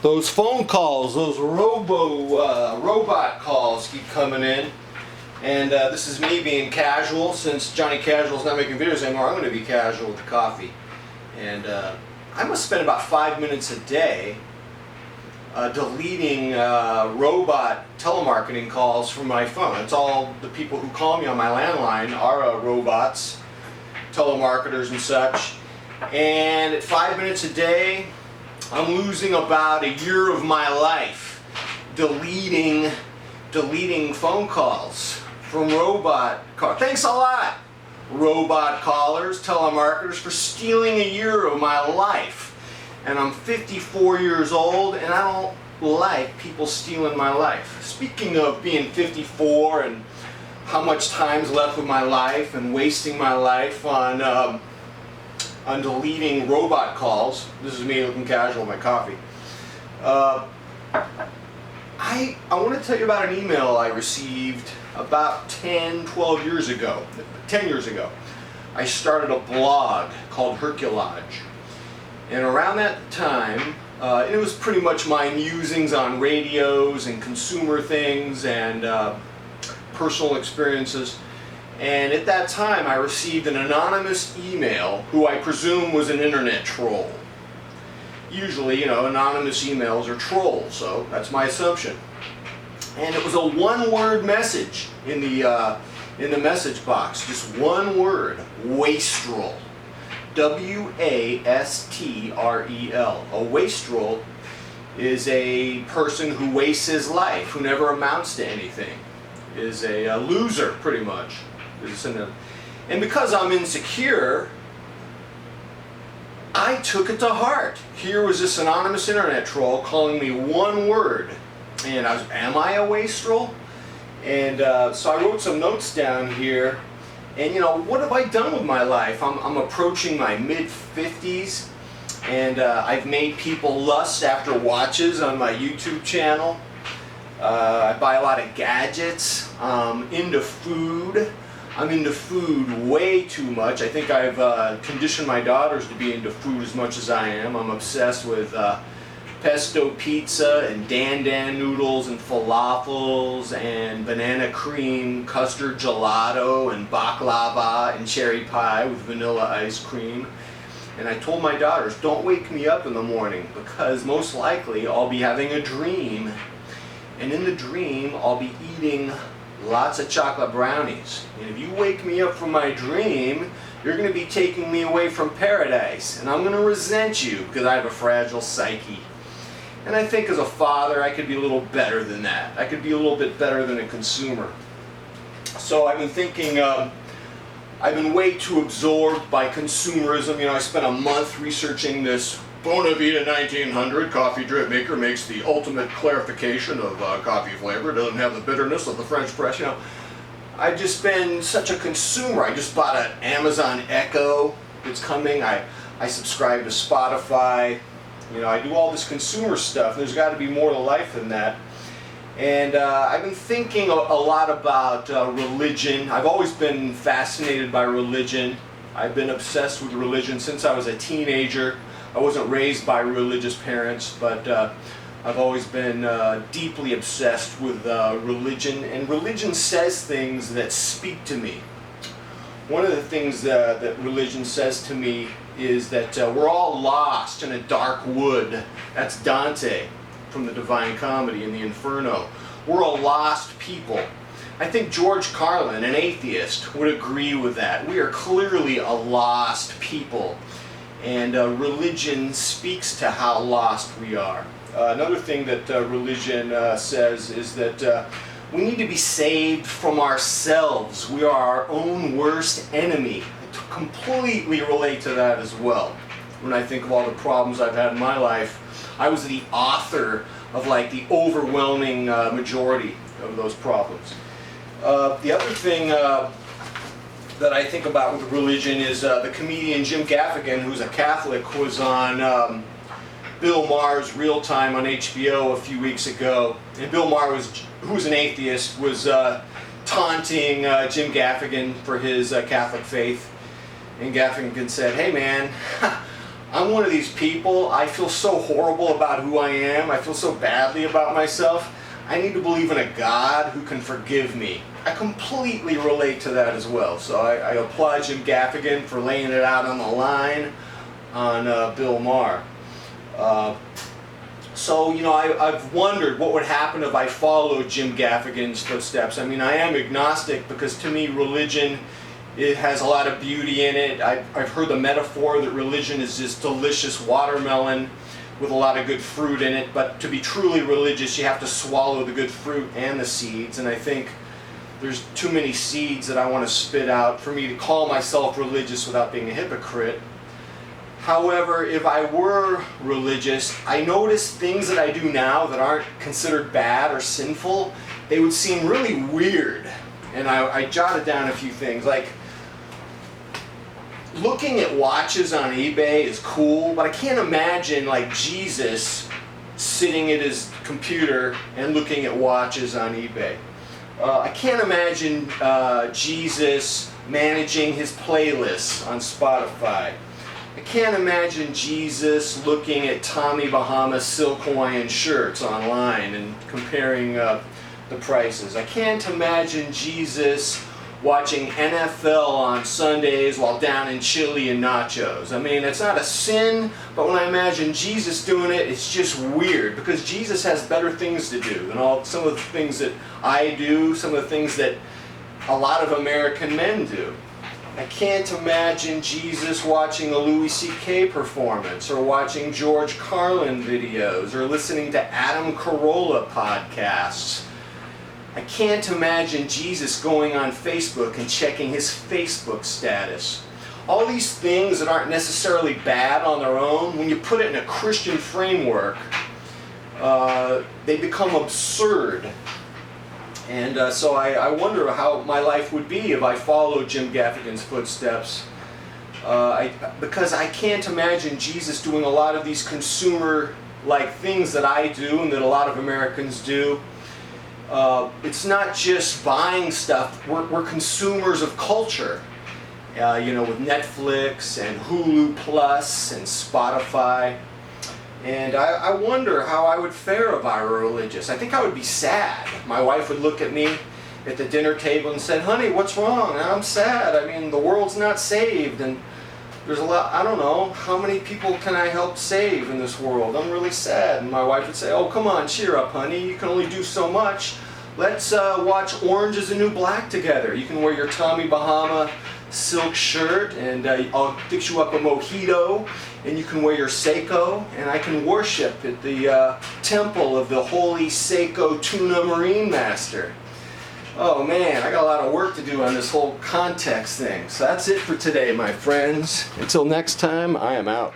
Those phone calls, those robot calls keep coming in. And this is me being casual. Since Johnny Casual's not making videos anymore, I'm going to be casual with the coffee. And I must spend about 5 minutes a day deleting robot telemarketing calls from my phone. It's all the people who call me on my landline are robots, telemarketers and such. And at 5 minutes a day, I'm losing about a year of my life deleting phone calls from robot callers. Thanks a lot, robot callers, telemarketers, for stealing a year of my life. And I'm 54 years old, and I don't like people stealing my life. Speaking of being 54 and how much time's left of my life and wasting my life on deleting robot calls. This is me looking casual with my coffee. I want to tell you about an email I received about 12 years ago. 10 years ago. I started a blog called Herculage. And around that time, it was pretty much my musings on radios and consumer things and personal experiences. And at that time, I received an anonymous email who I presume was an internet troll. Usually, you know, anonymous emails are trolls, so that's my assumption. And it was a one-word message in the message box, just one word: wastrel. W-A-S-T-R-E-L. A wastrel is a person who wastes his life, who never amounts to anything, is a loser, pretty much. And because I'm insecure, I took it to heart. Here was this anonymous internet troll calling me one word, and I was, am I a wastrel? And so I wrote some notes down here. And you know, what have I done with my life? I'm approaching my mid-50s, and I've made people lust after watches on my YouTube channel. I buy a lot of gadgets. Into food. I'm into food way too much. I think I've conditioned my daughters to be into food as much as I am. I'm obsessed with pesto pizza and dan noodles and falafels and banana cream, custard gelato and baklava and cherry pie with vanilla ice cream. And I told my daughters, don't wake me up in the morning, because most likely I'll be having a dream, and in the dream I'll be eating lots of chocolate brownies. And if you wake me up from my dream, you're going to be taking me away from paradise, and I'm going to resent you because I have a fragile psyche. And I think as a father, I could be a little better than that. I could be a little bit better than a consumer. So I've been thinking, I've been way too absorbed by consumerism. You know, I spent a month researching this Bonavita 1900 coffee drip maker, makes the ultimate clarification of coffee flavor. It doesn't have the bitterness of the French press. You know, I've just been such a consumer. I just bought an Amazon Echo. It's coming. I subscribe to Spotify. You know, I do all this consumer stuff. There's got to be more to life than that. And I've been thinking a lot about religion. I've always been fascinated by religion. I've been obsessed with religion since I was a teenager. I wasn't raised by religious parents, but I've always been deeply obsessed with religion. And religion says things that speak to me. One of the things that religion says to me is that we're all lost in a dark wood. That's Dante from the Divine Comedy in the Inferno. We're a lost people. I think George Carlin, an atheist, would agree with that. We are clearly a lost people. And religion speaks to how lost we are. Another thing that religion says is that we need to be saved from ourselves. We are our own worst enemy. I completely relate to that as well. When I think of all the problems I've had in my life, I was the author of like the overwhelming majority of those problems. The other thing that I think about with religion is the comedian Jim Gaffigan, who's a Catholic, was on Bill Maher's Real Time on HBO a few weeks ago. And Bill Maher, who was an atheist, was taunting Jim Gaffigan for his Catholic faith. And Gaffigan said, "Hey man, I'm one of these people, I feel so horrible about who I am, I feel so badly about myself. I need to believe in a God who can forgive me. I completely relate to that as well. So I applaud Jim Gaffigan for laying it out on the line on Bill Maher. So, you know, I've wondered what would happen if I followed Jim Gaffigan's footsteps. I mean, I am agnostic because to me religion, it has a lot of beauty in it. I've heard the metaphor that religion is this delicious watermelon with a lot of good fruit in it, but to be truly religious you have to swallow the good fruit and the seeds, and I think there's too many seeds that I want to spit out for me to call myself religious without being a hypocrite. However, if I were religious, I notice things that I do now that aren't considered bad or sinful, they would seem really weird. And I jotted down a few things, like looking at watches on eBay is cool, but I can't imagine like Jesus sitting at his computer and looking at watches on eBay. I can't imagine Jesus managing his playlists on Spotify. I can't imagine Jesus looking at Tommy Bahama silk Hawaiian shirts online and comparing the prices. I can't imagine Jesus watching NFL on Sundays while down in chili and nachos. I mean, it's not a sin, but when I imagine Jesus doing it, it's just weird because Jesus has better things to do than some of the things that I do, some of the things that a lot of American men do. I can't imagine Jesus watching a Louis C.K. performance or watching George Carlin videos or listening to Adam Carolla podcasts. I can't imagine Jesus going on Facebook and checking his Facebook status. All these things that aren't necessarily bad on their own, when you put it in a Christian framework, they become absurd. And so I wonder how my life would be if I followed Jim Gaffigan's footsteps. Because I can't imagine Jesus doing a lot of these consumer-like things that I do and that a lot of Americans do. It's not just buying stuff. We're consumers of culture. You know, with Netflix and Hulu Plus and Spotify. And I wonder how I would fare if I were religious. I think I would be sad. My wife would look at me at the dinner table and said, "Honey, what's wrong?" And I'm sad. I mean, the world's not saved, and there's a lot, I don't know, how many people can I help save in this world? I'm really sad. And my wife would say, "Oh, come on, cheer up, honey. You can only do so much. Let's watch Orange is the New Black together. You can wear your Tommy Bahama silk shirt, and I'll fix you up a mojito, and you can wear your Seiko, and I can worship at the temple of the holy Seiko Tuna Marine Master." Oh man, I got a lot of work to do on this whole context thing. So that's it for today, my friends. Until next time, I am out.